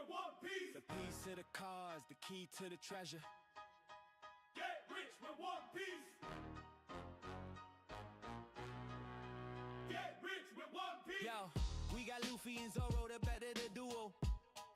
with One Piece. The piece to the cause, the key to the treasure. Get rich with One Piece. Get rich with One Piece. Yo, we got Luffy and Zoro, the better the duo.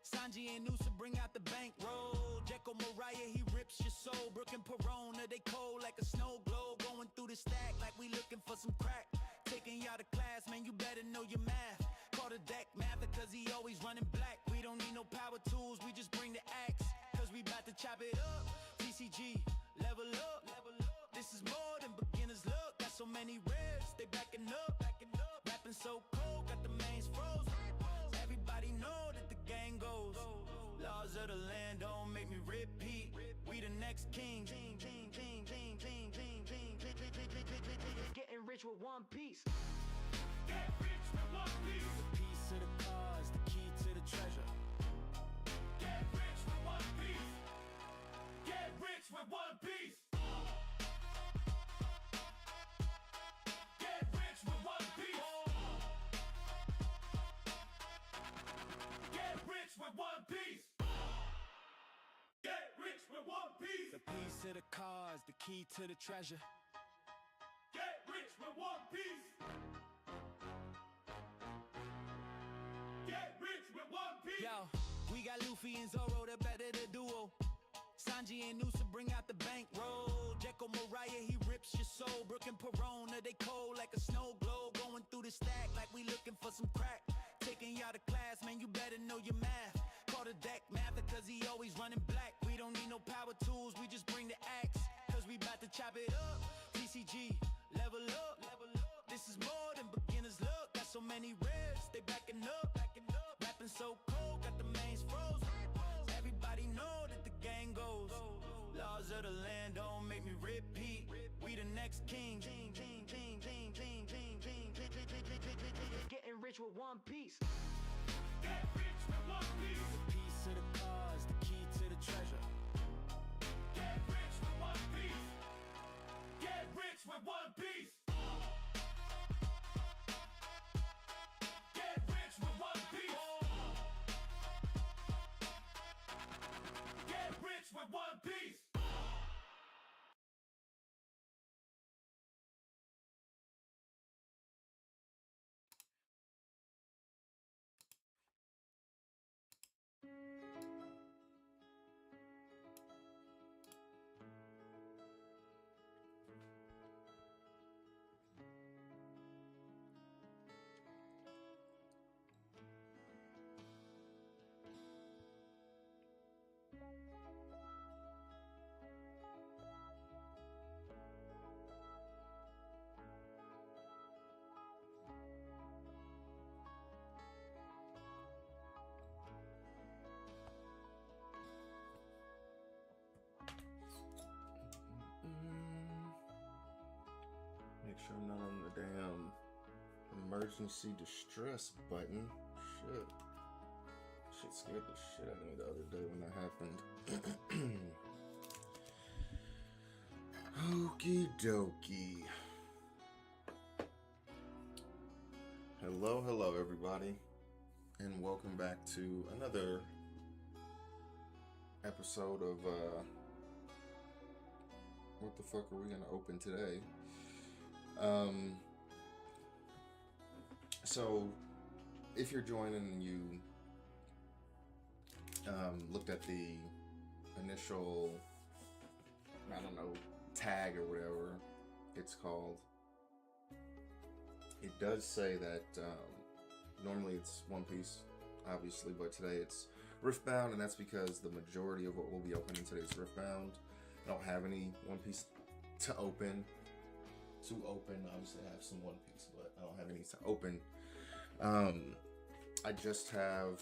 Sanji and Usopp bring out the bankroll. Jekyll Mariah, he rips your soul. Brook and Perona, they cold like a snow globe. Going through the stack like we looking for some crack. Taking y'all to class, man, you better know your math. Call the deck mather, cause he always running black. We don't need no power tools, we just bring the axe. Cause we bout to chop it up. TCG, level up. This is more than beginner's luck. Got so many ribs, they backing up. Rapping so cold, got the mains froze. Everybody know that the gang goes. Laws of the land don't make me repeat. We the next king. Getting rich with One Piece. Get rich with One Piece. The piece to the cause, the key to the treasure. Get rich with One Piece. Get rich with One Piece. Get rich with One Piece. Get rich with One Piece. Get rich with One Piece. The piece to the cause, the key to the treasure. Get rich with One Piece. Get rich with One Piece. Yo, we got Luffy and Zoro, the better the duo. Sanji and Usopp bring out the bankroll. Jekyll Mariah, he rips your soul. Brook and Perona, they cold like a snow globe. Going through the stack like we looking for some crack. Taking y'all to class, man, you better know your math. Call the deck mather, cause he always running black. We don't need no power tools, we just bring the axe. Cause we bout to chop it up. TCG, level up. This is more than beginner's luck. Got so many ribs, they backing up. Rapping so cold, got the mains froze. Everybody know that the gang goes. Laws of the land don't make me repeat. We the next king. Getting rich with One Piece. Get rich with One Piece. The piece to the cause, the key to the treasure. Get rich with One Piece. Get rich with One Piece. Get rich with One Piece. Get rich with One Piece. Make sure I'm not on the damn emergency distress button. Shit scared the shit out of me the other day when that happened. Okie dokie. Hello everybody, and welcome back to another episode of what the fuck are we gonna open today? So if you're joining and you looked at the initial, I don't know, tag or whatever it's called, it does say that normally it's One Piece, obviously, but today it's Riftbound, and that's because the majority of what we'll be opening today is Riftbound. I don't have any One Piece to open. Obviously I have some One Piece, but I don't have any to open. I just have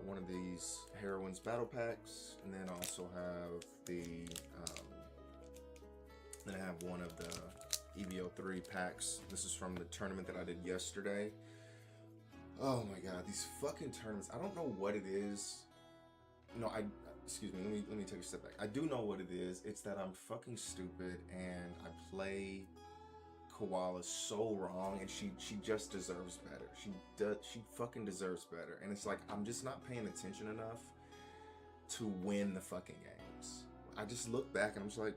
one of these Heroines battle packs, and then I also have the then I have one of the EVO3 packs. This is from the tournament that I did yesterday. Oh my god, these fucking tournaments, I don't know what it is. No, excuse me, let me take a step back. I do know what it is. It's that I'm fucking stupid and I play Koala so wrong, and she just deserves better. She fucking deserves better. And it's like, I'm just not paying attention enough to win the fucking games. I just look back and I'm just like,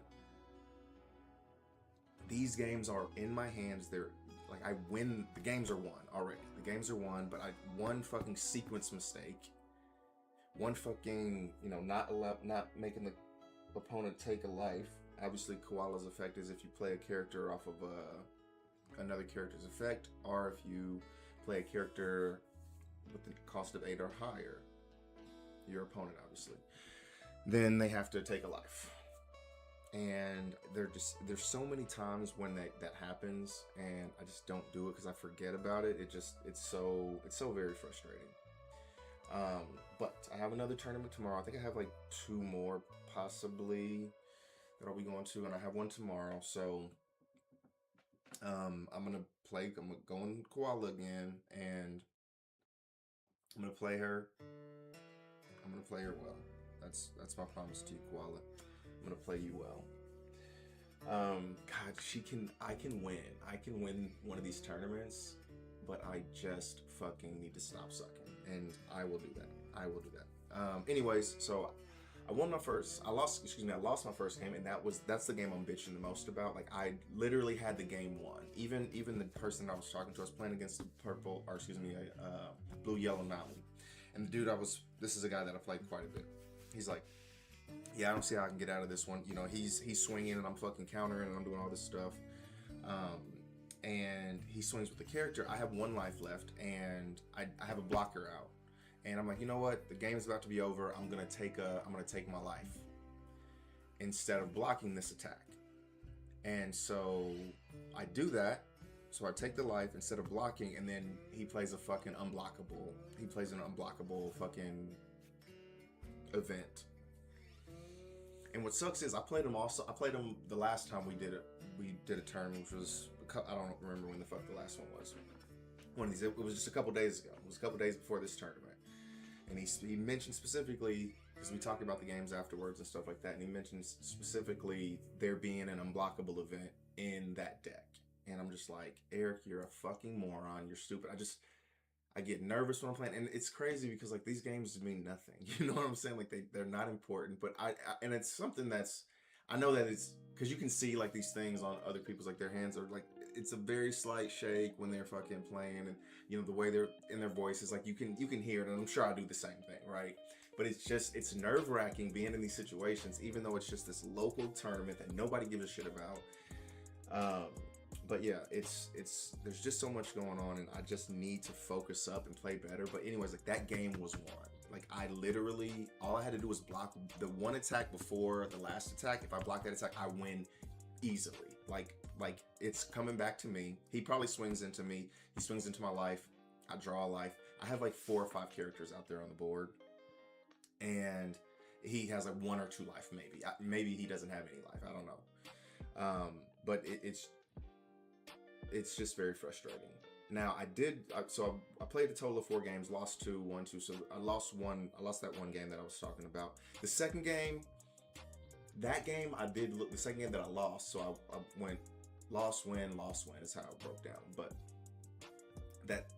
these games are in my hands. They're like, I win. The games are won already. The games are won, but one fucking sequence mistake, one fucking, you know, not making the opponent take a life. Obviously, Koala's effect is if you play a character off of another character's effect, or if you play a character with the cost of 8 or higher, your opponent obviously, then they have to take a life. And there's so many times when that happens, and I just don't do it because I forget about it. It's so very frustrating. But I have another tournament tomorrow. I think I have like 2 more possibly that I'll be going to, and I have one tomorrow. So I'm gonna go in Koala again, and I'm gonna play her. I'm gonna play her well. That's my promise to you, Koala. I'm gonna play you well. God, I can win. I can win one of these tournaments, but I just fucking need to stop sucking, and I will do that. I will do that. Anyways, so I lost my first game, and that's the game I'm bitching the most about. Like, I literally had the game won. Even the person I was talking to, I was playing against a Blue Yellow Mountain, and the dude this is a guy that I played quite a bit. He's like, yeah, I don't see how I can get out of this one. You know, he's swinging and I'm fucking countering and I'm doing all this stuff. And he swings with the character. I have 1 life left, and I have a blocker out. And I'm like, you know what? The game is about to be over. I'm gonna take my life instead of blocking this attack. And so I do that. So I take the life instead of blocking, and then he plays a fucking unblockable. He plays an unblockable fucking event. And what sucks is I played him the last time we did a turn, which was, I don't remember when the fuck the last one was. One of these, it was just a couple days ago. It was a couple days before this tournament. And he mentioned specifically, because we talked about the games afterwards and stuff like that, and he mentioned specifically there being an unblockable event in that deck. And I'm just like, Eric, you're a fucking moron. You're stupid. I get nervous when I'm playing, and it's crazy because like these games mean nothing. You know what I'm saying? Like they're not important, but and it's something that's, I know that it's because you can see like these things on other people's, like their hands are like, it's a very slight shake when they're fucking playing, and you know the way they're in their voices, like you can hear it, and I'm sure I do the same thing, right? But it's nerve-wracking being in these situations, even though it's just this local tournament that nobody gives a shit about. But yeah, there's just so much going on, and I just need to focus up and play better. But anyways, like that game was won. Like I literally, all I had to do was block the one attack before the last attack. If I block that attack, I win easily. Like it's coming back to me. He probably swings into me. He swings into my life. I draw a life. I have like 4 or 5 characters out there on the board, and he has like 1 or 2 life, maybe. Maybe he doesn't have any life. I don't know. But it's just very frustrating. Now I played a total of 4 games, lost 2, won 2. So I lost that one game that I was talking about. The second game, the second game that I lost. So I went loss, win is how it broke down. But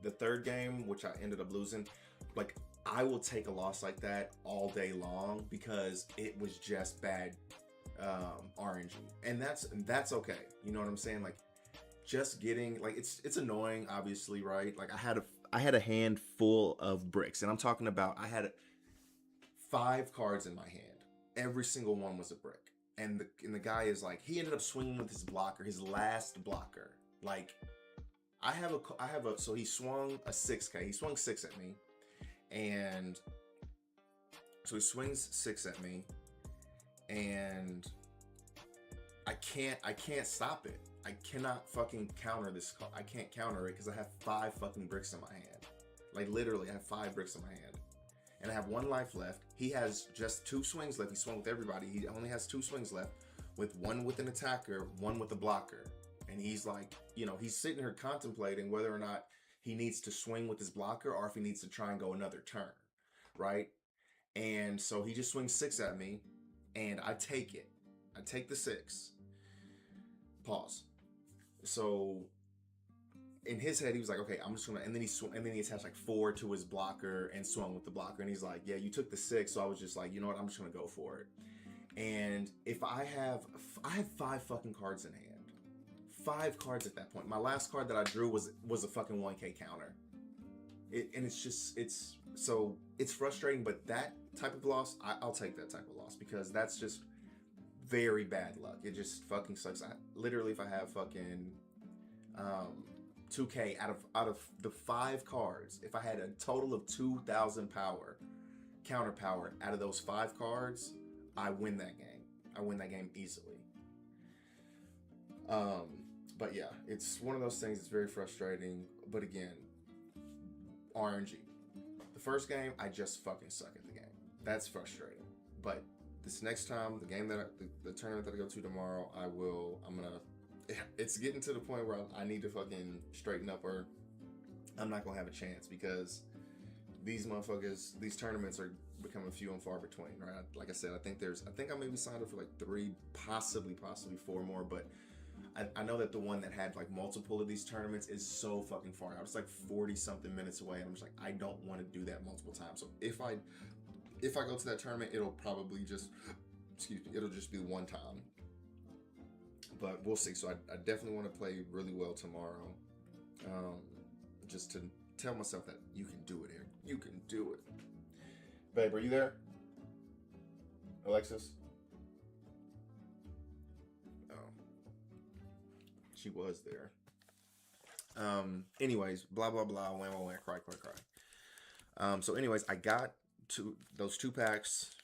the third game, which I ended up losing, like I will take a loss like that all day long because it was just bad RNG, and that's okay. You know what I'm saying? Like just getting, like, it's annoying, obviously, right? Like I had a hand full of bricks, and I'm talking about I had 5 cards in my hand. Every single one was a brick. And the guy is like, he ended up swinging with his blocker, his last blocker. Like so he swung a 6K. He swung 6 at me. And so he swings 6 at me, and I can't stop it. I cannot fucking counter this. I can't counter it because I have 5 fucking bricks in my hand. Like literally, I have 5 bricks in my hand, and I have 1 life left. He has just 2 swings left. He swung with everybody. He only has 2 swings left, with 1 with an attacker, 1 with a blocker. And he's like, you know, he's sitting here contemplating whether or not he needs to swing with his blocker or if he needs to try and go another turn, right? And so he just swings 6 at me, and I take it. I take the 6. Pause. So in his head, he was like, okay, I'm just gonna, and then he attached like 4 to his blocker and swung with the blocker, and he's like, yeah, you took the 6, so I was just like, you know what, I'm just gonna go for it. And if I have 5 fucking cards in hand, 5 cards at that point. My last card that I drew was a fucking 1K counter. And it's frustrating, but that type of loss, I'll take that type of loss because that's just very bad luck. It just fucking sucks. Literally, if I have fucking 2K out of the 5 cards, if I had a total of 2,000 power, counter power out of those 5 cards, I win that game. I win that game easily. But yeah, it's one of those things. It's very frustrating. But again, RNG. The first game, I just fucking suck at the game. That's frustrating. But this next time, the game that the tournament that I go to tomorrow, I'm gonna. It's getting to the point where I need to fucking straighten up, or I'm not gonna have a chance because these motherfuckers, these tournaments are becoming few and far between, right? Like I said, I think I maybe signed up for like 3, possibly 4 more, but I know that the one that had like multiple of these tournaments is so fucking far out. It's like 40 something minutes away, and I'm just like, I don't want to do that multiple times. So if I go to that tournament, it'll probably just, it'll just be one time. But we'll see. So I definitely want to play really well tomorrow, just to tell myself that you can do it, Eric. You can do it. Babe, are you there? Alexis? She was there. Anyways, blah blah blah, wah wah wah, cry. So anyways, I got those 2 packs.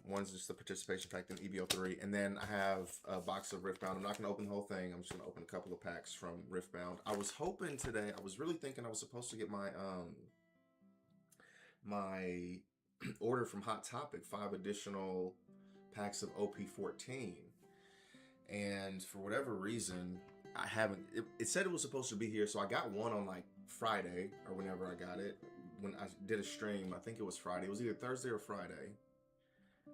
One's just the participation pack, then EBO3, and then I have a box of Riftbound. I'm not gonna open the whole thing. I'm just gonna open a couple of packs from Riftbound. I was hoping today. I was really thinking I was supposed to get my my order from Hot Topic, 5 additional packs of OP14, and for whatever reason, I haven't. It said it was supposed to be here, so I got one on like Friday or whenever I got it. When I did a stream, I think it was Friday. It was either Thursday or Friday.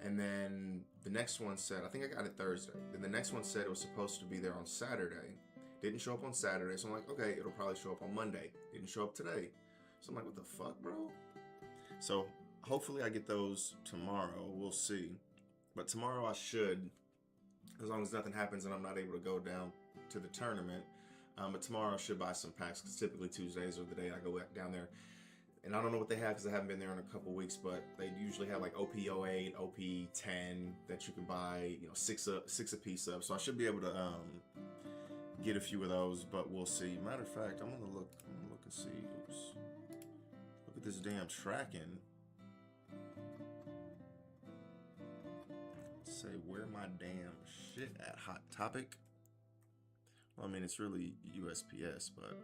And then the next one said, I think I got it Thursday. Then the next one said it was supposed to be there on Saturday. Didn't show up on Saturday, so I'm like, okay, it'll probably show up on Monday. Didn't show up today. So I'm like, what the fuck, bro? So hopefully I get those tomorrow. We'll see. But tomorrow I should, as long as nothing happens and I'm not able to go down to the tournament. But tomorrow I should buy some packs because typically Tuesdays are the day I go down there. And I don't know what they have because I haven't been there in a couple weeks, but they usually have like OP08, OP10 that you can buy, 6 a piece of. So I should be able to get a few of those, but we'll see. Matter of fact, I'm gonna look and see. Oops. Look at this damn tracking. Say where my damn shit at, Hot Topic. Well, I mean, it's really USPS, but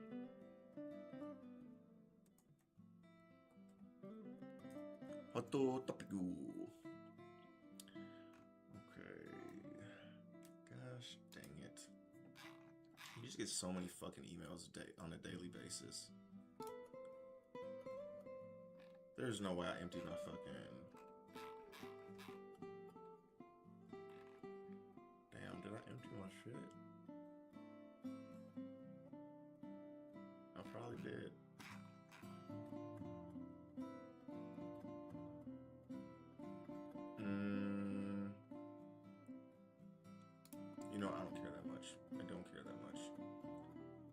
Hot Topic. Okay. Gosh dang it. You just get so many fucking emails on a daily basis. There's no way I emptied my fucking... Damn, did I empty my shit? I probably did. I don't care that much. I don't care that much.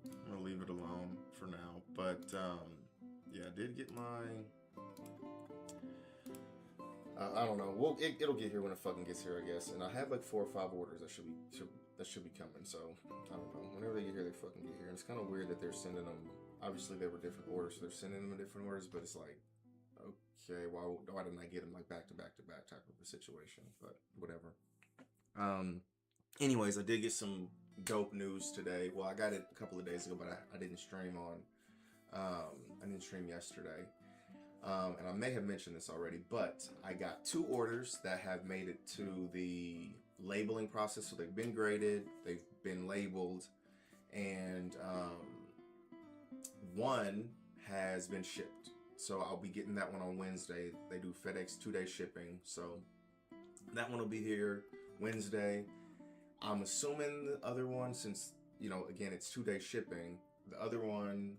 I'm gonna leave it alone for now. But yeah, I did get my... I don't know. Well, it'll get here when it fucking gets here, I guess. And I have like 4 or 5 orders that should be coming. So I don't know. Whenever they get here, they fucking get here. And it's kind of weird that they're sending them. Obviously, they were different orders, so they're sending them in different orders. But it's like, okay, why didn't I get them like back to back to back type of a situation? But whatever. Anyways, I did get some dope news today. Well, I got it a couple of days ago, but I didn't stream on. I didn't stream yesterday. And I may have mentioned this already, but I got 2 orders that have made it to the labeling process. So they've been graded, they've been labeled, and one has been shipped. So I'll be getting that one on Wednesday. They do FedEx 2-day shipping. So that one will be here Wednesday. I'm assuming the other one, since you know, again, it's 2 day shipping. The other one,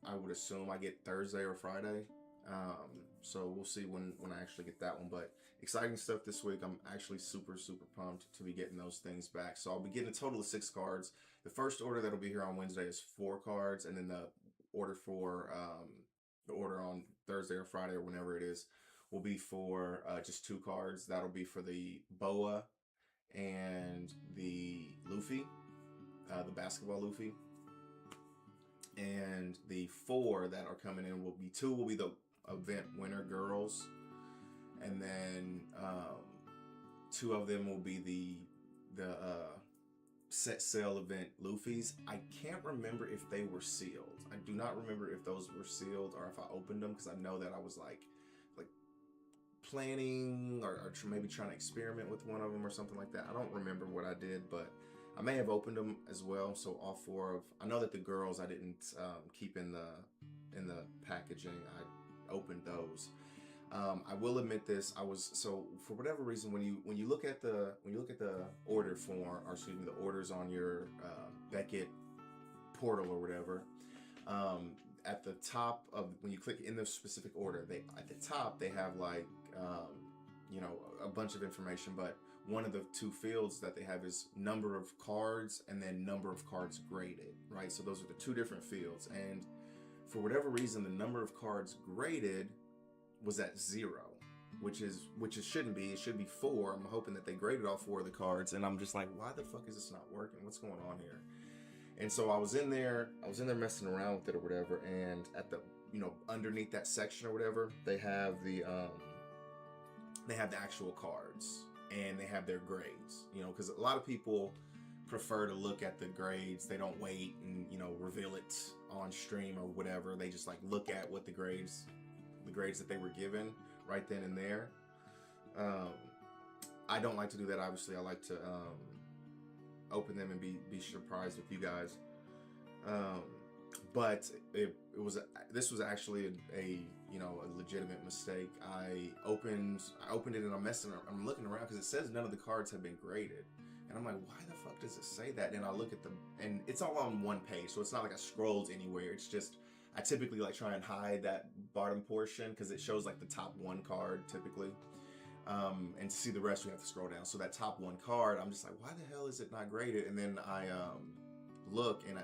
I would assume I get Thursday or Friday. So we'll see when I actually get that one. But exciting stuff this week. I'm actually super pumped to be getting those things back. So I'll be getting a total of 6 cards. The first order that'll be here on Wednesday is 4 cards, and then the order for the order on Thursday or Friday or whenever it is will be for just 2 cards. That'll be for the Boa and the Luffy, the basketball Luffy. And the 4 that are coming in will be 2 will be the event winner girls, and then 2 of them will be the set sale event Luffy's. I can't remember if they were sealed. I do not remember if those were sealed or if I opened them, because I know that I was like planning or maybe trying to experiment with one of them or something like that. I don't remember what I did, but I may have opened them as well. So all 4 of, I know that the girls I didn't keep in the packaging. I opened those. I will admit this. So for whatever reason, when you look at the order form, or excuse me, the orders on your Beckett portal or whatever, at the top of, when you click in the specific order, at the top they have like you know, a bunch of information, but one of the 2 fields that they have is number of cards and then number of cards graded, right? So those are the 2 different fields, and for whatever reason, the number of cards graded was at 0, which it shouldn't be. It should be 4. I'm hoping that they graded all 4 of the cards, and I'm just like, why the fuck is this not working? What's going on here? And so I was in there messing around with it or whatever, and at the, you know, underneath that section or whatever, they have the actual cards, and they have their grades, you know, because a lot of people prefer to look at the grades. They don't wait and, you know, reveal it on stream or whatever. They just like look at what the grades that they were given right then and there. I don't like to do that. Obviously, I like to open them and be surprised with you guys. But this was actually a you know, a legitimate mistake. I opened it, and I'm looking around because it says none of the cards have been graded, and I'm like, why the fuck does it say that? And I look at and it's all on one page, so it's not like I scrolled anywhere. It's just, I typically like try and hide that bottom portion because it shows like the top 1 card typically. And to see the rest, you have to scroll down. So that top 1 card, I'm just like, why the hell is it not graded? And then I look, and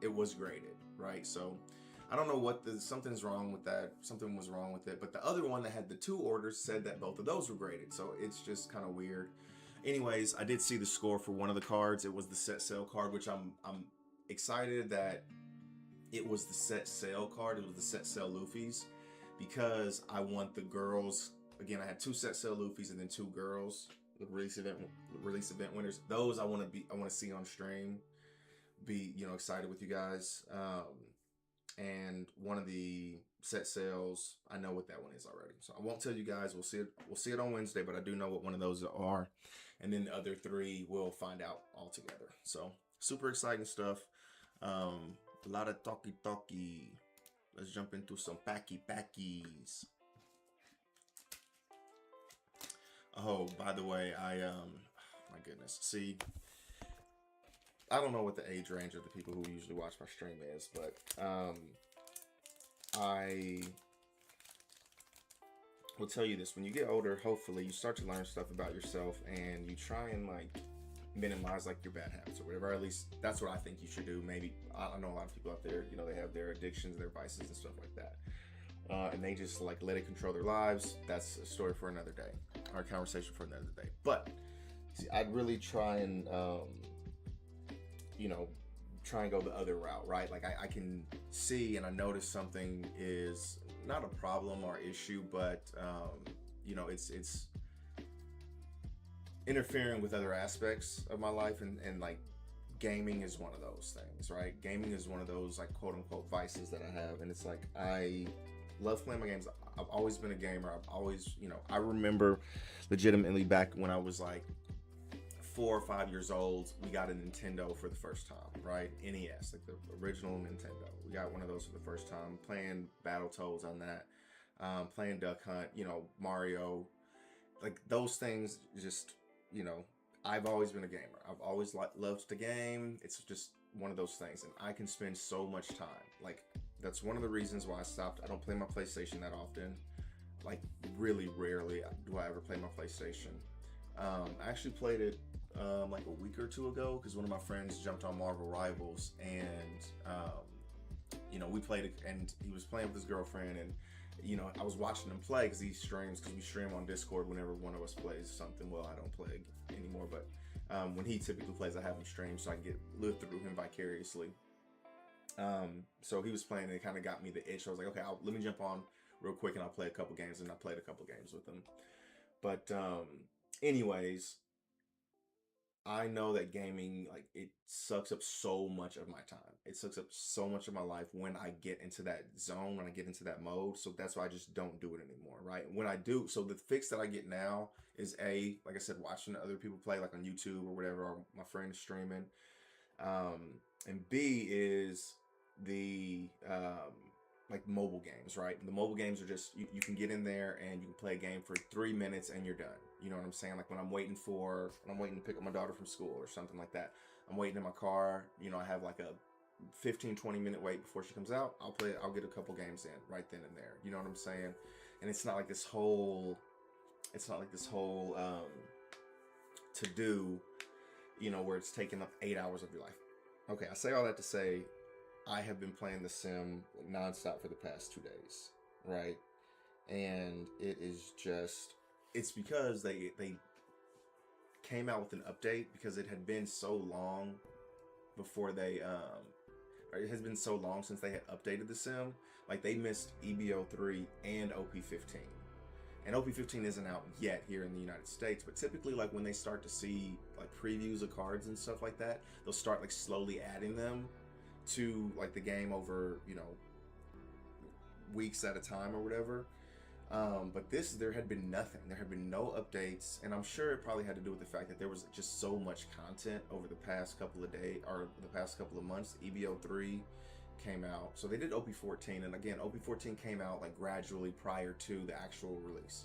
it was graded, right? So I don't know what something's wrong with that. Something was wrong with it. But the other one that had the 2 orders said that both of those were graded. So it's just kind of weird. Anyways, I did see the score for one of the cards. It was the set sale card, which I'm excited that it was the set sale card. It was the set sale Luffy's, because I want the girls. Again, I had 2 set sale Luffy's and then 2 girls, the release event winners. Those I want to see on stream. Be, you know, excited with you guys. And one of the set sales, I know what that one is already, so I won't tell you guys. We'll see it on Wednesday, but I do know what one of those are, and then the other 3 we'll find out all together. So super exciting stuff. A lot of talky. Let's jump into some packies. Oh, by the way, my goodness, see, I don't know what the age range of the people who usually watch my stream is, but I will tell you this: when you get older, hopefully you start to learn stuff about yourself, and you try and like minimize like your bad habits or whatever. At least that's what I think you should do. Maybe I know a lot of people out there, you know, they have their addictions, their vices and stuff like that, and they just like let it control their lives. That's a story for another day, or a conversation for another day. But see, I'd really try and you know, try and go the other route, right? Like I can see and I notice something is not a problem or issue, but you know, it's interfering with other aspects of my life, and like gaming is one of those things, right? Gaming is one of those like quote unquote vices that I have, and it's like I love playing my games. I've always been a gamer. I've always, you know, I remember legitimately back when I was like 4 or 5 years old, we got a Nintendo for the first time, right? NES, like the original Nintendo. We got one of those for the first time, playing Battletoads on that, playing Duck Hunt, you know, Mario, like those things. Just, you know, I've always been a gamer. I've always loved the game. It's just one of those things, and I can spend so much time. Like, that's one of the reasons why I stopped. I don't play my PlayStation that often. Like, really rarely do I ever play my PlayStation. I actually played it like a week or two ago because one of my friends jumped on Marvel Rivals, and you know, we played it, and he was playing with his girlfriend, and you know, I was watching him play because he streams, because we stream on Discord whenever one of us plays something. Well, I don't play anymore, but when he typically plays, I have him stream so I can live through him vicariously. So he was playing, and it kind of got me the itch. I was like, okay, let me jump on real quick and I'll play a couple games, and I played a couple games with him. But anyways, I know that gaming, like, it sucks up so much of my time. It sucks up so much of my life when I get into that zone, when I get into that mode. So that's why I just don't do it anymore, right? When I do, so the fix that I get now is A, like I said, watching other people play, like on YouTube or whatever, or my friends streaming. And B is the like mobile games, right? The mobile games are just, you can get in there and you can play a game for 3 minutes and you're done. You know what I'm saying? Like when I'm waiting to pick up my daughter from school or something like that. I'm waiting in my car, you know, I have like a 15-20 minute wait before she comes out. I'll get a couple games in right then and there. You know what I'm saying? And it's not like this whole to do, you know, where it's taking up 8 hours of your life. Okay, I say all that to say, I have been playing The Sim nonstop for the past 2 days, right? And it is just, it's because they came out with an update, because it had been so long before they, or it has been so long since they had updated The Sim. Like, they missed EBO 3 and OP15. And OP15 isn't out yet here in the United States, but typically, like, when they start to see, like, previews of cards and stuff like that, they'll start, like, slowly adding them to, like, the game over, you know, weeks at a time or whatever. But there had been nothing. There had been no updates, and I'm sure it probably had to do with the fact that there was just so much content over the past couple of days, or the past couple of months. EBO 3 came out, so they did OP14, and again, OP14 came out like gradually prior to the actual release,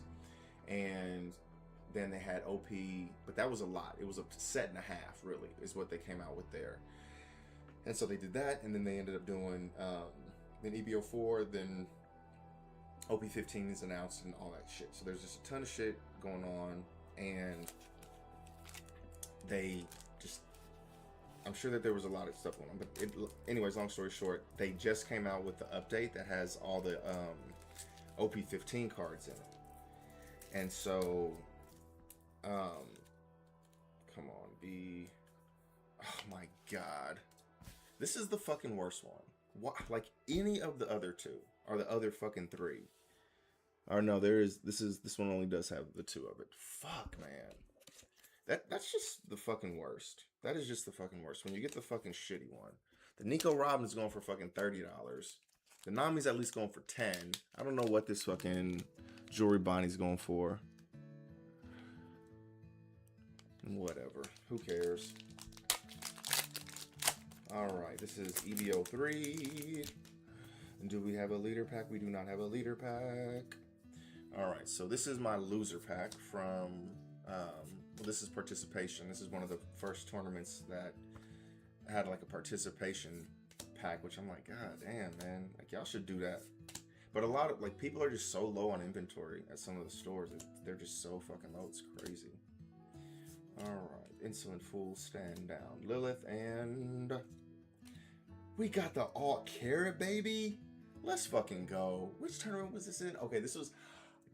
and then they had OP, but that was a lot. It was a set and a half, really, is what they came out with there. And so they did that, and then they ended up doing then EBO 4, then OP15 is announced, and all that shit. So there's just a ton of shit going on, and they just, I'm sure that there was a lot of stuff going on, but anyways, long story short, they just came out with the update that has all the OP15 cards in it. And so, come on, oh my god. This is the fucking worst one. What, like any of the other two, or the other fucking three. Or no, this one only does have the two of it. Fuck, man. That's just the fucking worst. That is just the fucking worst. When you get the fucking shitty one. The Nico Robin's going for fucking $30. The Nami's at least going for 10. I don't know what this fucking Jewelry Bonnie's going for. Whatever. Who cares? Alright, this is EBO 3. Do we have a leader pack? We do not have a leader pack. Alright, so this is my loser pack from, well, this is participation. This is one of the first tournaments that had like a participation pack, which I'm like, god damn, man. Like, y'all should do that. But a lot of, like, people are just so low on inventory at some of the stores. They're just so fucking low. It's crazy. Alright, Insolent Fool, stand down. Lilith, and we got the alt carrot, baby. Let's fucking go. Which tournament was this in? Okay, this was,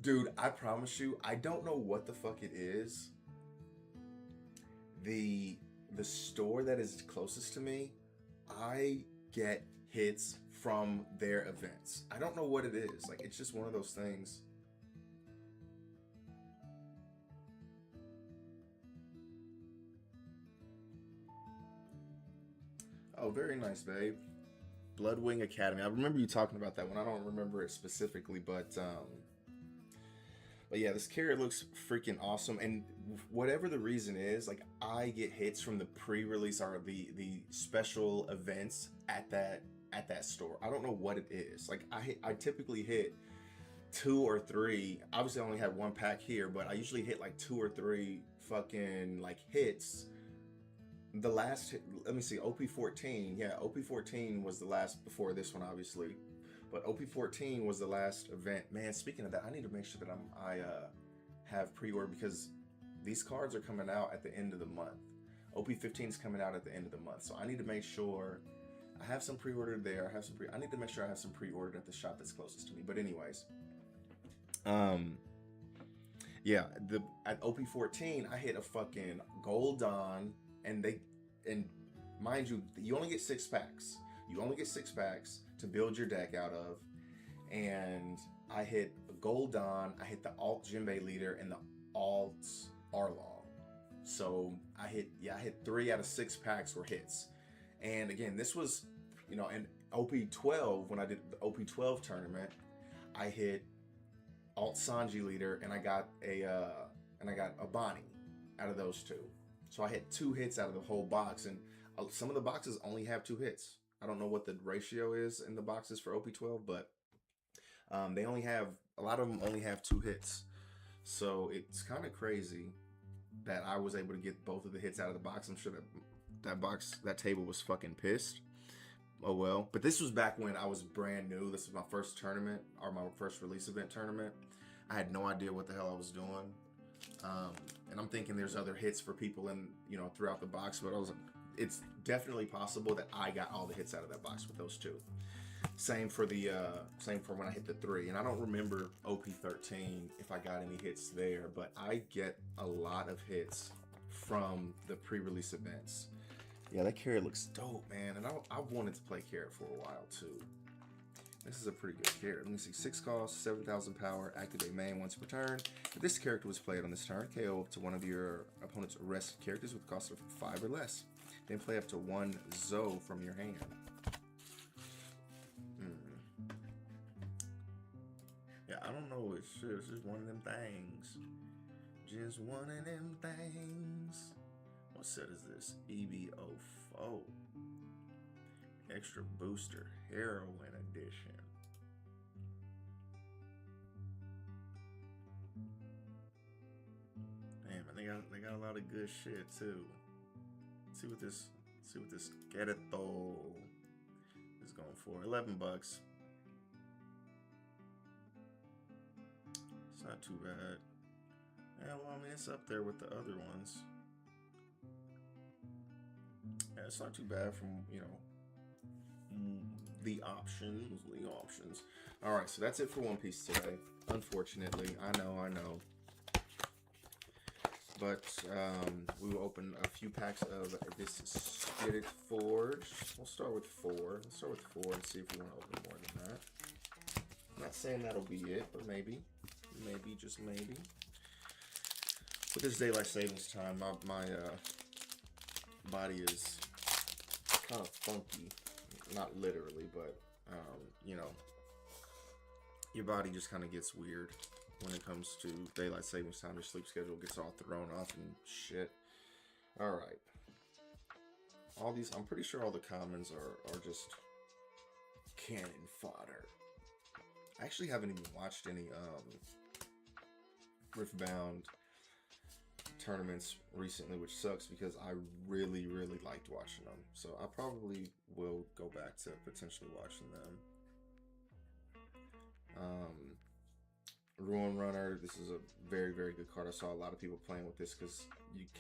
dude, I promise you, I don't know what the fuck it is. The store that is closest to me, I get hits from their events. I don't know what it is. Like, it's just one of those things. Oh, very nice, babe. Bloodwing Academy. I remember you talking about that one. I don't remember it specifically, but yeah, this carrot looks freaking awesome. And whatever the reason is, like, I get hits from the pre-release or the special events at that store. I don't know what it is. Like, I typically hit 2 or 3. Obviously, I only have one pack here, but I usually hit like 2 or 3 fucking like hits the last, let me see, OP14. Yeah, OP14 was the last before this one, obviously. But OP14 was the last event. Man, speaking of that, I need to make sure that I have pre-order because these cards are coming out at the end of the month. OP15 is coming out at the end of the month, so I need to make sure I have some pre-ordered there. I need to make sure I have some pre-ordered at the shop that's closest to me. But anyways, yeah, at OP14 I hit a fucking Gold Dawn, and mind you, you only get 6 packs. You only get 6 packs to build your deck out of, and I hit a Gold Dawn, I hit the Alt Jinbei Leader, and the Alt Arlong. So I hit 3 out of 6 packs were hits. And again, this was, in OP12, when I did the OP12 tournament, I hit Alt Sanji Leader, and I got a Bonnie out of those 2. So I hit 2 hits out of the whole box, and some of the boxes only have 2 hits. I don't know what the ratio is in the boxes for OP12, but a lot of them only have 2 hits. So it's kind of crazy that I was able to get both of the hits out of the box. I'm sure that table was fucking pissed. Oh well. But this was back when I was brand new. This was my first tournament, or my first release event tournament. I had no idea what the hell I was doing. And I'm thinking there's other hits for people throughout the box, but it's definitely possible that I got all the hits out of that box with those 2. Same for when I hit the 3, and I don't remember OP13 if I got any hits there, but I get a lot of hits from the pre-release events. Yeah, that carrot looks dope, man, and I've wanted to play carrot for a while too. This is a pretty good carrot. Let me see, 6 cost, 7,000 power, activate main once per turn. If this character was played on this turn, KO up to one of your opponent's arrested characters with a cost of 5 or less. Then play up to 1 Zo from your hand. Yeah, I don't know. It's just one of them things. Just one of them things. What set is this? EB04. Extra Booster Heroine Edition. Damn, they got a lot of good shit too. Let's see what this Geritol is going for. $11. It's not too bad. Yeah, well, I mean, it's up there with the other ones. Yeah, it's not too bad from, the options. All right, so that's it for One Piece today. Unfortunately, I know. But we will open a few packs of this Spirit Forge. We'll start with 4. Let's start with 4 and see if we want to open more than that. I'm not saying that'll be it, but maybe, just maybe. With this daylight savings time, my body is kind of funky. Not literally, but your body just kind of gets weird when it comes to daylight savings time. Your sleep schedule gets all thrown off and shit. All right. All these, I'm pretty sure all the commons are just cannon fodder. I actually haven't even watched any Riftbound tournaments recently, which sucks because I really liked watching them. So I probably will go back to potentially watching them. Ruin Runner, this is a very good card. I saw a lot of people playing with this because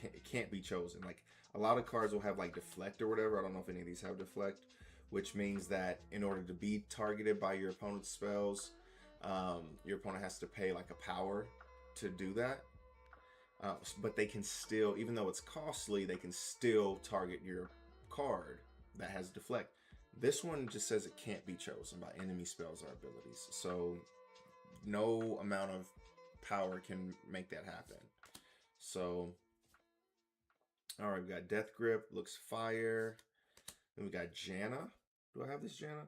it can't be chosen. Like, a lot of cards will have like deflect or whatever. I don't know if any of these have deflect, which means that in order to be targeted by your opponent's spells, your opponent has to pay like a power to do that. But they can still, even though it's costly, they can still target your card that has deflect. This one just says it can't be chosen by enemy spells or abilities. So no amount of power can make that happen. So, all right, we got Death Grip, looks fire. Then we got Janna. Do I have this Janna?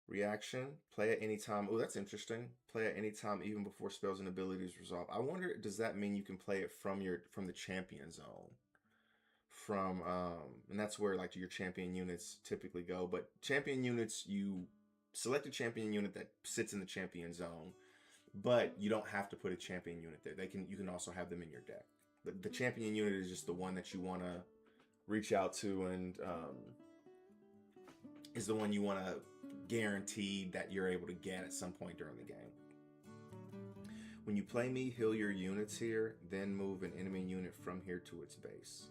Reaction, play at any time. Oh, that's interesting. Play at any time, even before spells and abilities resolve. I wonder, does that mean you can play it from the champion zone? And that's where like your champion units typically go. But champion units, you select a champion unit that sits in the champion zone, but you don't have to put a champion unit there. You can also have them in your deck. The champion unit is just the one that you want to reach out to and is the one you want to guarantee that you're able to get at some point during the game. When you play me, heal your units here, then move an enemy unit from here to its base.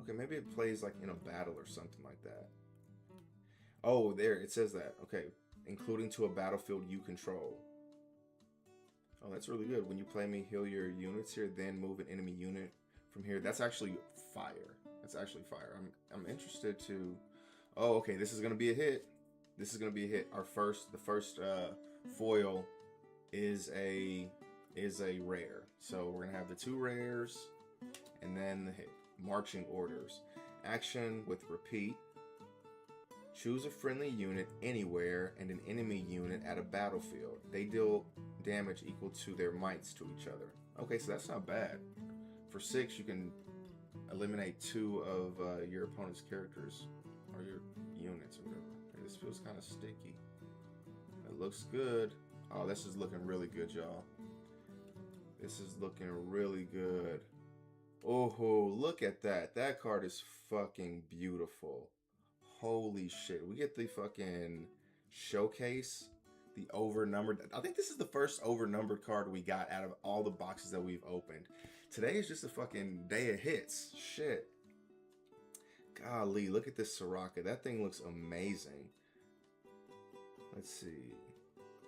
Okay, maybe it plays like in a battle or something like that. Oh, there, it says that. Okay, including to a battlefield you control. Oh, that's really good. When you play me, heal your units here, then move an enemy unit from here. That's actually fire. That's actually fire. I'm interested to... Oh, okay, this is going to be a hit. This is going to be a hit. The first foil is a rare. So we're going to have the 2 rares and then the hit. Marching orders. Action with repeat. Choose a friendly unit anywhere and an enemy unit at a battlefield. They deal damage equal to their mights to each other. Okay, so that's not bad. For 6, you can eliminate 2 of your opponent's characters or your units or whatever. Okay, this feels kind of sticky. It looks good. Oh, this is looking really good, y'all. This is looking really good. Oh, look at that. That card is fucking beautiful. Holy shit. We get the fucking showcase. The overnumbered. I think this is the first overnumbered card we got out of all the boxes that we've opened. Today is just a fucking day of hits. Shit. Golly, look at this Soraka. That thing looks amazing. Let's see.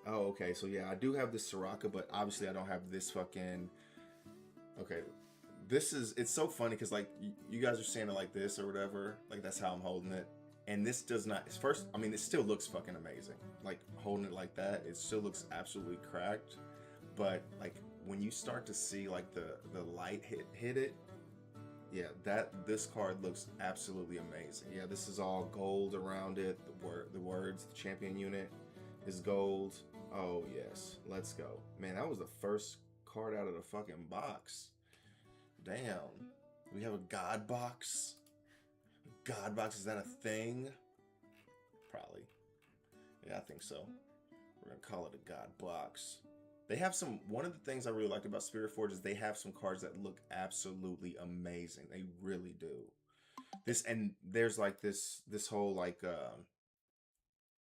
Oh, okay. So yeah, I do have this Soraka, but obviously I don't have this fucking... Okay. This is... It's so funny because like you guys are saying it like this or whatever. Like that's how I'm holding it. And this does not... It's first... I mean, it still looks fucking amazing. Like holding it like that, it still looks absolutely cracked. But like when you start to see like the light hit it, yeah, this card looks absolutely amazing. Yeah, this is all gold around it. The words, the champion unit is gold. Oh yes, let's go. Man, that was the first card out of the fucking box. Damn. We have a God box. God box, is that a thing? Probably. Yeah, I think so. We're gonna call it a God box. They have some, one of the things I really liked about Spirit Forge is they have some cards that look absolutely amazing. They really do. This, and there's like this whole like,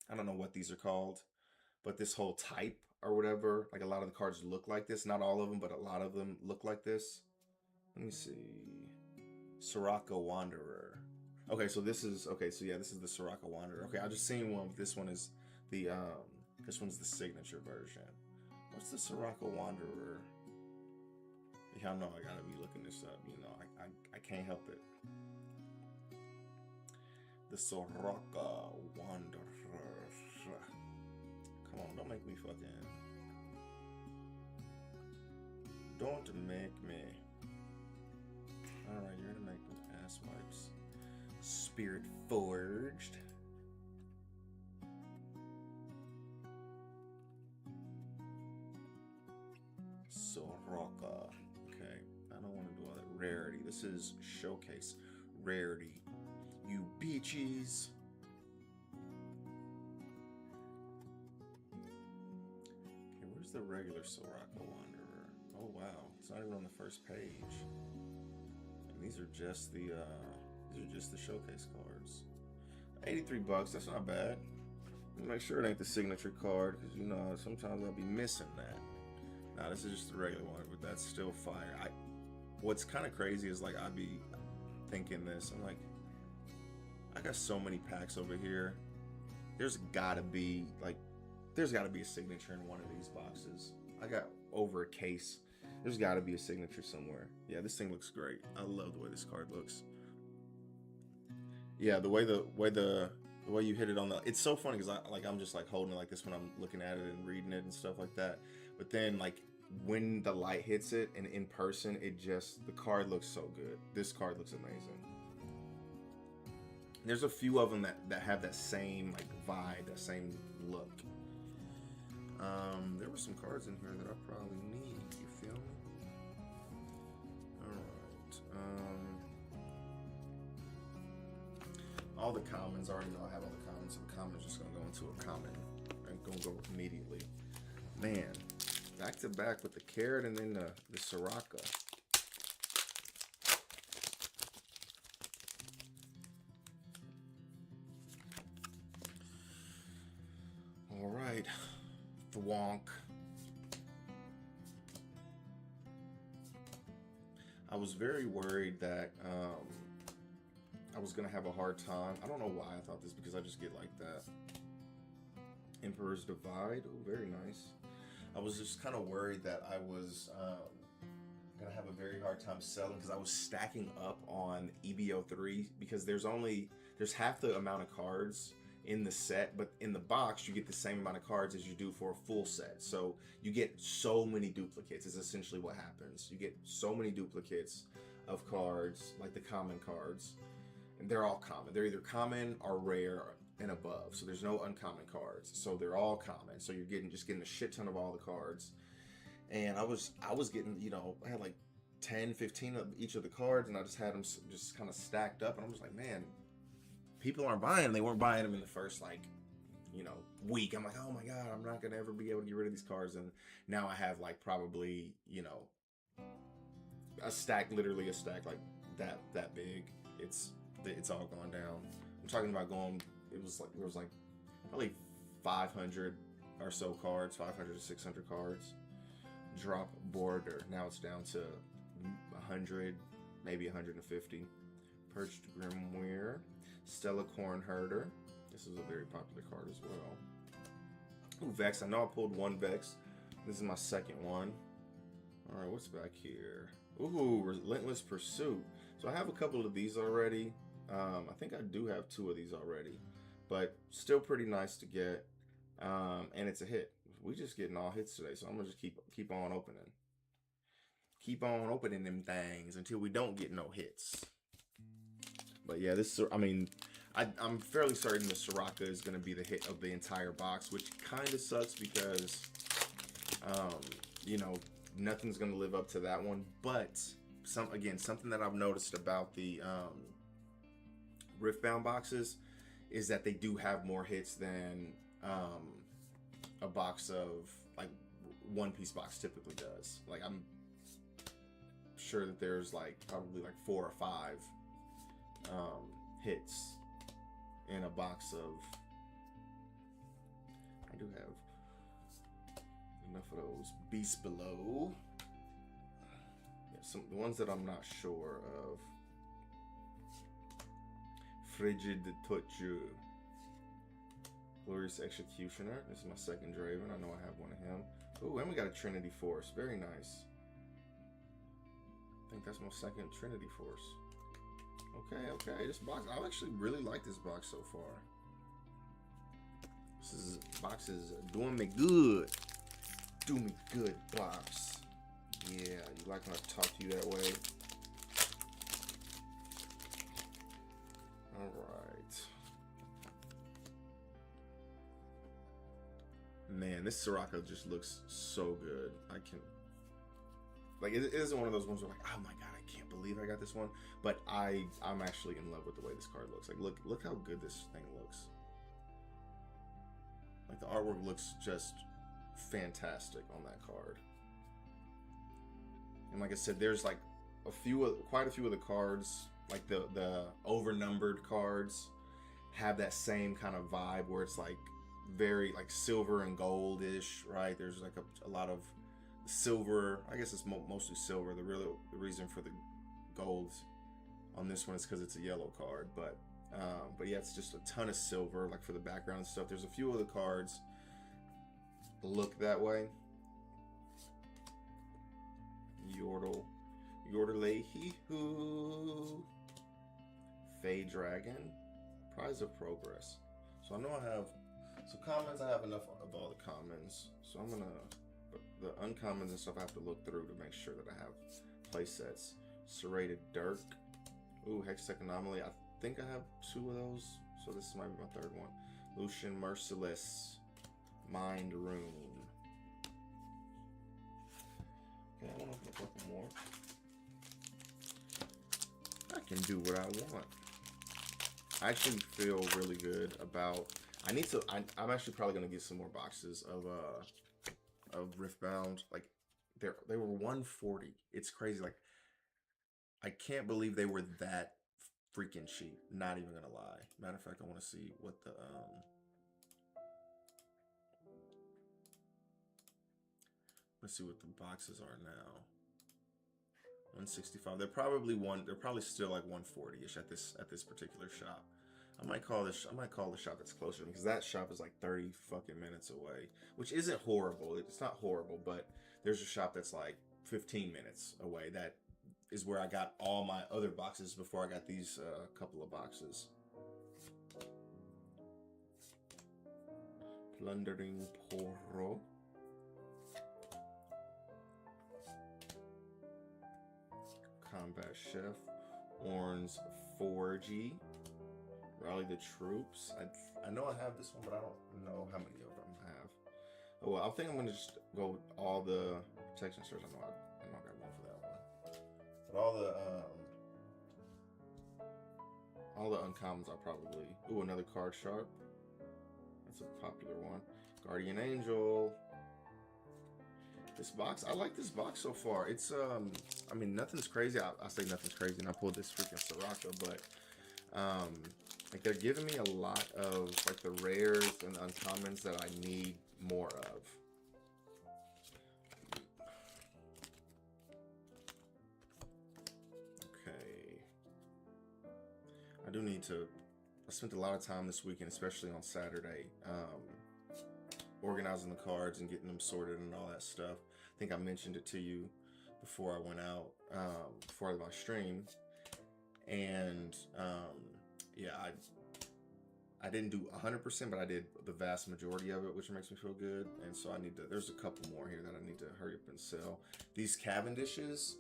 I don't know what these are called, but this whole type or whatever, like a lot of the cards look like this. Not all of them, but a lot of them look like this. Let me see. Soraka Wanderer. Okay, so this is, okay, so yeah, this is the Soraka Wanderer. Okay, I just seen one, but this one is the, this one's the signature version. What's the Soraka Wanderer? Y'all know I gotta be looking this up, you know, I can't help it. The Soraka Wanderer. Come on, don't make me fucking... Don't make me. Alright, you're gonna make me ass wipes. Spirit Forged. Soraka. Okay, I don't want to do all that. Rarity. This is showcase. Rarity. You bitches. Okay, where's the regular Soraka Wanderer? Oh wow, it's not even on the first page. And these are just the showcase cards. 83 bucks. That's not bad. Make sure it ain't the signature card, because you know sometimes I'll be missing that. Nah, this is just the regular one, but that's still fire. What's kind of crazy is like I'd be thinking this. I'm like, I got so many packs over here. There's gotta be a signature in one of these boxes. I got over a case. There's gotta be a signature somewhere. Yeah, this thing looks great. I love the way this card looks. Yeah, the way you hit it on the, it's so funny because I'm just like holding it like this when I'm looking at it and reading it and stuff like that. But then like when the light hits it and in person, the card looks so good. This card looks amazing. There's a few of them that have that same like vibe, that same look. There were some cards in here that I probably need. You feel me? All right. All the commons, I already know I have all the commons, so the commons just gonna go into a common and gonna go immediately. Man, back to back with the carrot and then the Soraka. right. Thwonk. I was very worried that I was going to have a hard time. I don't know why I thought this, because I just get like that. Emperor's Divide. Oh, very nice. I was just kind of worried that I was going to have a very hard time selling, because I was stacking up on EBO3, because there's half the amount of cards in the set, but in the box you get the same amount of cards as you do for a full set. So you get so many duplicates is essentially what happens. You get so many duplicates of cards, like the common cards, and they're all common. They're either common or rare and above, so there's no uncommon cards, so they're all common. So you're just getting a shit ton of all the cards. And I was getting, you know, I had like 10, 15 of each of the cards, and I just had them just kind of stacked up, and I'm just like, man, people aren't buying them. They weren't buying them in the first, like, you know, week. I'm like, oh my God, I'm not going to ever be able to get rid of these cards. And now I have like probably, you know, literally a stack like that big. It's all gone down. I'm talking about going, there was like probably 500 or so cards, 500 to 600 cards. Drop border. Now it's down to 100, maybe 150. Perched Grimoire. Stella Corn Herder. This is a very popular card as well. Ooh, Vex. I know I pulled one Vex. This is my second one. Alright, what's back here? Ooh, Relentless Pursuit. So I have a couple of these already. I think I do have 2 of these already. But still pretty nice to get. And it's a hit. We just getting all hits today, so I'm gonna just keep on opening. Keep on opening them things until we don't get no hits. But yeah, I'm fairly certain the Soraka is going to be the hit of the entire box, which kind of sucks because, you know, nothing's going to live up to that one. But, something that I've noticed about the Riftbound boxes is that they do have more hits than a box of, like, One Piece box typically does. Like, I'm sure that there's, like, probably, like, 4 or 5 hits in a box of. I do have enough of those Beasts Below. Yeah, the ones that I'm not sure of. Frigid Touch. Glorious Executioner. This is my second Draven. I know I have one of him. Ooh, and we got a Trinity Force. Very nice. I think that's my second Trinity Force. Okay. This box, I actually really like this box so far. This box is doing me good. Do me good, box. Yeah, you like when I talk to you that way. Alright. Man, this Soraka just looks so good. Like, it isn't one of those ones where like, oh my God, I can't believe I got this one. But I'm actually in love with the way this card looks. Like, look how good this thing looks. Like, the artwork looks just fantastic on that card. And like I said, there's like quite a few of the cards, like the over-numbered cards, have that same kind of vibe where it's like very like silver and gold-ish, right? There's like a lot of silver. I guess it's mostly silver. The reason for the gold on this one is because it's a yellow card, but yeah, it's just a ton of silver, like for the background and stuff. There's a few of the cards look that way. Yordle-Hee-Hoo. Fey Dragon. Prize of Progress. So I know I have, so commons, I have enough of all the commons. So I'm gonna, but the uncommons and stuff I have to look through to make sure that I have play sets. Serrated Dirk. Ooh, Hextech Anomaly. I think I have 2 of those. So this might be my 3rd one. Lucian Merciless. Mind Rune. Okay, I want to open a couple more. I can do what I want. I actually feel really good about. I'm actually probably gonna get some more boxes of Riftbound. Like they were 140. It's crazy. Like I can't believe they were that freaking cheap. Not even gonna lie. Matter of fact, I want to see what the Let's see what the boxes are now. 165. They're probably still like 140ish at this particular shop. I might call the shop that's closer to me, because that shop is like 30 fucking minutes away, which isn't horrible. It's not horrible, but there's a shop that's like 15 minutes away. That is where I got all my other boxes before I got these couple of boxes. Plundering Poro. Combat Chef. Orange 4G. Rally the Troops. I know I have this one, but I don't know how many of them I have. Oh, well, I think I'm going to just go with all the protection stores. I know I got one for that one. But all the uncommons are probably... Ooh, another card sharp. That's a popular one. Guardian Angel. This box, I like this box so far. It's I mean, nothing's crazy. I say nothing's crazy, and I pulled this freaking Soraka, but like, they're giving me a lot of like the rares and uncommons that I need more of. Okay, I do need to. I spent a lot of time this weekend, especially on Saturday, organizing the cards and getting them sorted and all that stuff. I think I mentioned it to you before I went out, before my stream, and yeah, I didn't do 100%, but I did the vast majority of it, which makes me feel good. And so I need to. There's a couple more here that I need to hurry up and sell. These Cavendishes,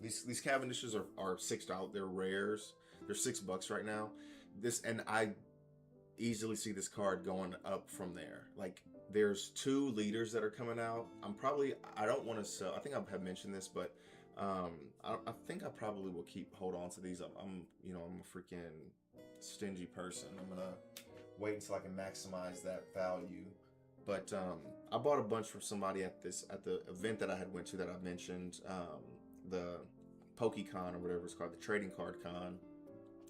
these Cavendishes are $6. They're rares. They're $6 right now. And I easily see this card going up from there. Like, there's 2 leaders that are coming out. I don't want to sell. I think I have mentioned this, but I think I probably will hold on to these. I'm a freaking stingy person. I'm gonna wait until I can maximize that value. But I bought a bunch from somebody at the event that I had went to that I mentioned, the PokeCon or whatever it's called, the trading card con.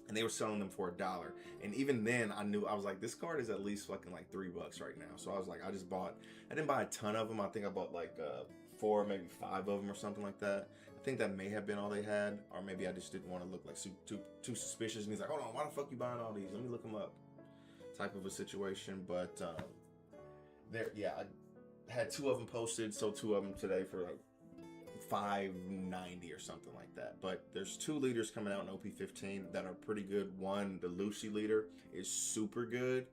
And they were selling them for $1. And even then I was like, this card is at least fucking like $3 right now. So I was like, I didn't buy a ton of them. I think I bought like 4, maybe 5 of them or something like that. I think that may have been all they had, or maybe I just didn't want to look like too suspicious. And he's like, hold on, why the fuck you buying all these? Let me look them up. Type of a situation. But yeah, I had 2 of them posted, so 2 of them today for like $5.90 or something like that. But there's 2 leaders coming out in OP15 that are pretty good. One, the Lucy leader, is super good,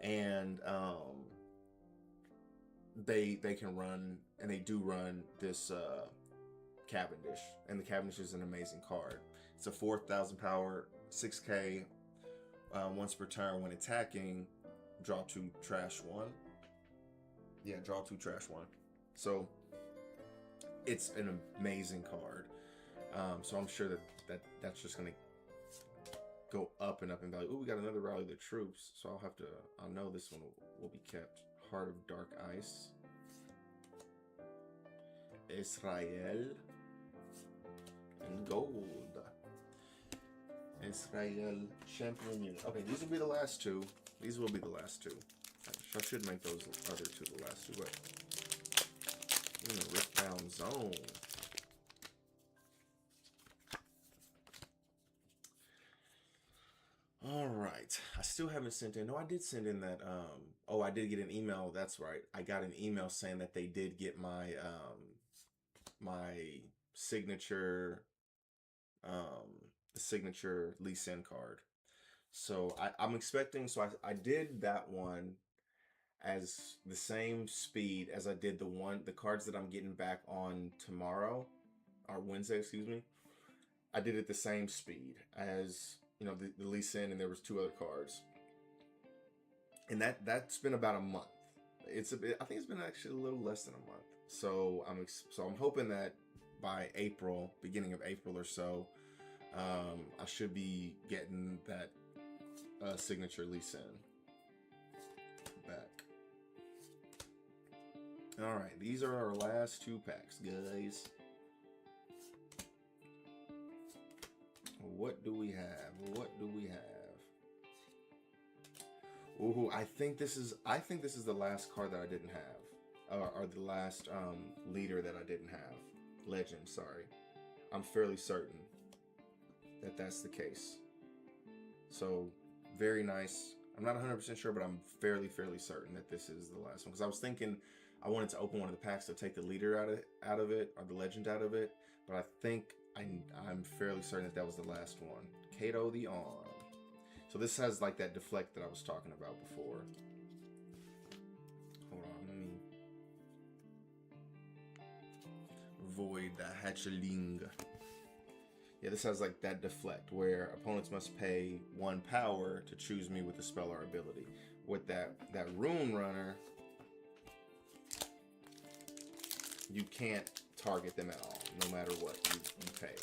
and they can run, and they do run this Cavendish, and the Cavendish is an amazing card. It's a 4,000 power, 6k, once per turn. When attacking, draw 2, trash 1. Yeah, draw 2, trash 1. So it's an amazing card. So I'm sure that's just gonna go up and up in value. Ooh, we got another Rally the Troops. So I'll know this one will be kept. Heart of Dark Ice. Israel. And gold. Israel champion unit. Okay, these will be the last 2. These will be the last 2. I should make those other 2 the last 2, but in the Riftbound zone. All right, I still haven't sent in. No, I did send in that. Oh, I did get an email. That's right. I got an email saying that they did get my my signature, the signature Lee Sin card. So I'm expecting. So I did that one as the same speed as I did the cards that I'm getting back on tomorrow, or Wednesday, excuse me. I did it the same speed as, you know, the Lee Sin, and there was 2 other cards. And that's been about a month. I think it's been actually a little less than a month. So I'm hoping that by April, beginning of April or so, I should be getting that signature Lee Sin back. All right, these are our last 2 packs, guys. What do we have? What do we have? Ooh, I think this is the last card that I didn't have. are the last leader that I didn't have. Legend, sorry. I'm fairly certain that that's the case. So, very nice. I'm not 100% sure, but I'm fairly certain that this is the last one. Because I was thinking I wanted to open one of the packs to take the leader out of it, or the legend out of it. But I think I'm fairly certain that was the last one. Kato the Arm. So this has like that deflect that I was talking about before. Hold on, let me void the hatchling. Yeah, this has like that deflect where opponents must pay 1 power to choose me with a spell or ability. With that Rune Runner, you can't target them at all, no matter what you pay.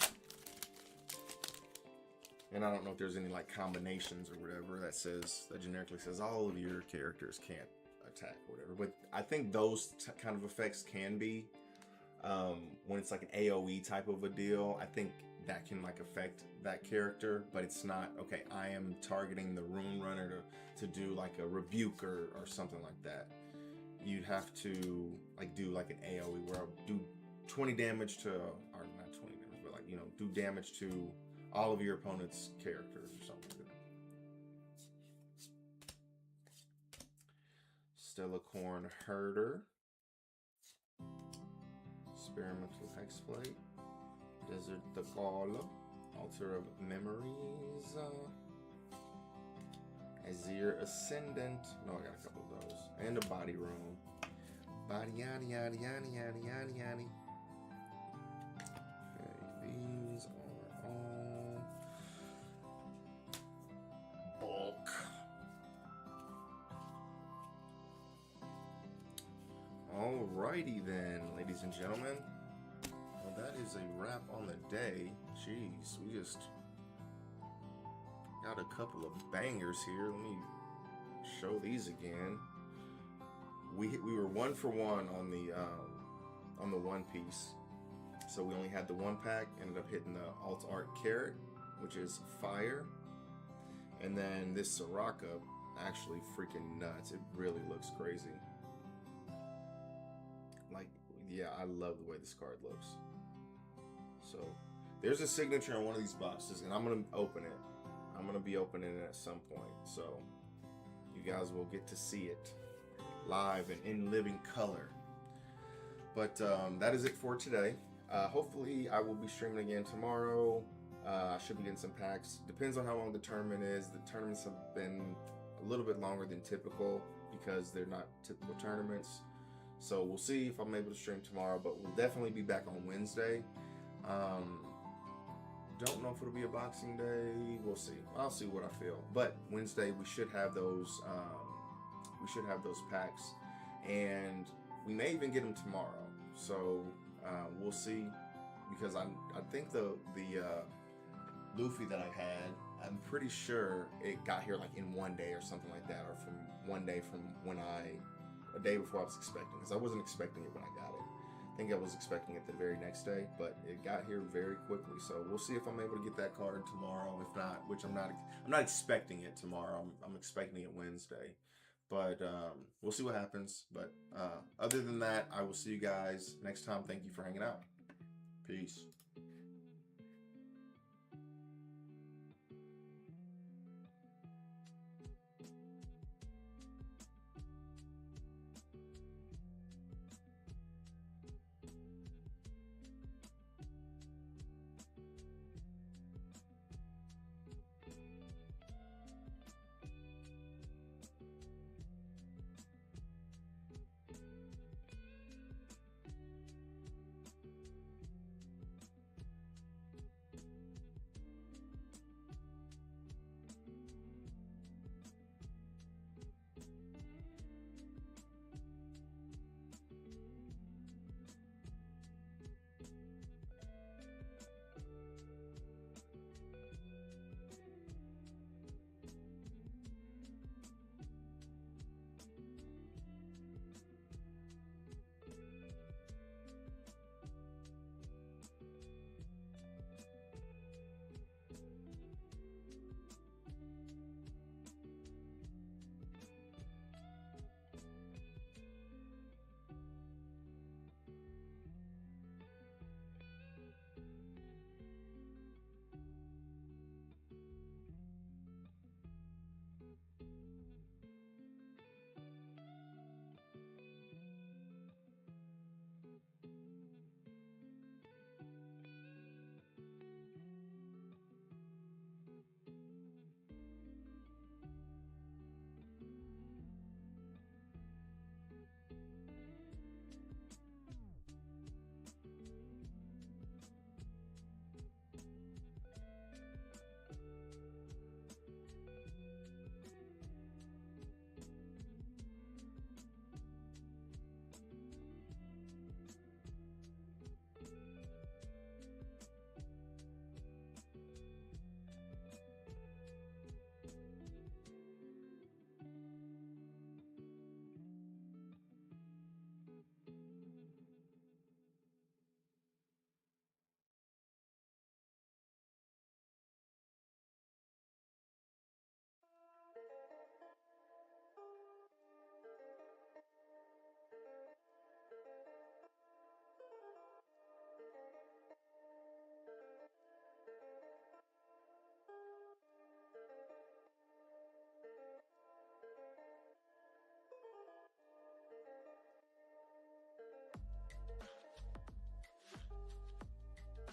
And I don't know if there's any like combinations or whatever that generically says all of your characters can't attack or whatever. But I think those kind of effects can be when it's like an AoE type of a deal. I think that can like affect that character, but it's not okay. I am targeting the Rune Runner to do like a rebuke or something like that. You'd have to like do like an AoE where I'll do 20 damage to, or not 20 damage, but like, you know, do damage to all of your opponent's characters or something like that. Stellacorn Herder. Experimental Hexblade. Desert the Gala. Altar of Memories. Azir Ascendant. No, I got a couple of those. And a Body Room. Body yaddy yaddy yaddy yaddy yaddy yaddy. Okay, these are all bulk. Alrighty then, ladies and gentlemen. Well, that is a wrap on the day. Jeez, we just got a couple of bangers here. Let me show these again. We were 1 for 1 on the One Piece. So we only had the 1 pack, ended up hitting the Alt Art Carrot, which is fire. And then this Soraka, actually freaking nuts. It really looks crazy. Like, yeah, I love the way this card looks. So there's a signature on one of these boxes, and I'm gonna open it. I'm gonna be opening it at some point, so you guys will get to see it live and in living color. But that is it for today. Hopefully I will be streaming again tomorrow. I should be getting some packs. Depends on how long the tournament is. The tournaments have been a little bit longer than typical because they're not typical tournaments. So we'll see if I'm able to stream tomorrow, but we'll definitely be back on Wednesday. Don't know if it'll be a Boxing Day. We'll see. I'll see what I feel. But Wednesday we should have those. We should have those packs, and we may even get them tomorrow. So we'll see, because I think the Luffy that I had, I'm pretty sure it got here like in 1 day or something like that, or from 1 day from when a day before I was expecting, because I wasn't expecting it when I got it. I think I was expecting it the very next day, but it got here very quickly. So we'll see if I'm able to get that card tomorrow. If not, which I'm not expecting it tomorrow. I'm expecting it Wednesday. But we'll see what happens. But other than that, I will see you guys next time. Thank you for hanging out. Peace.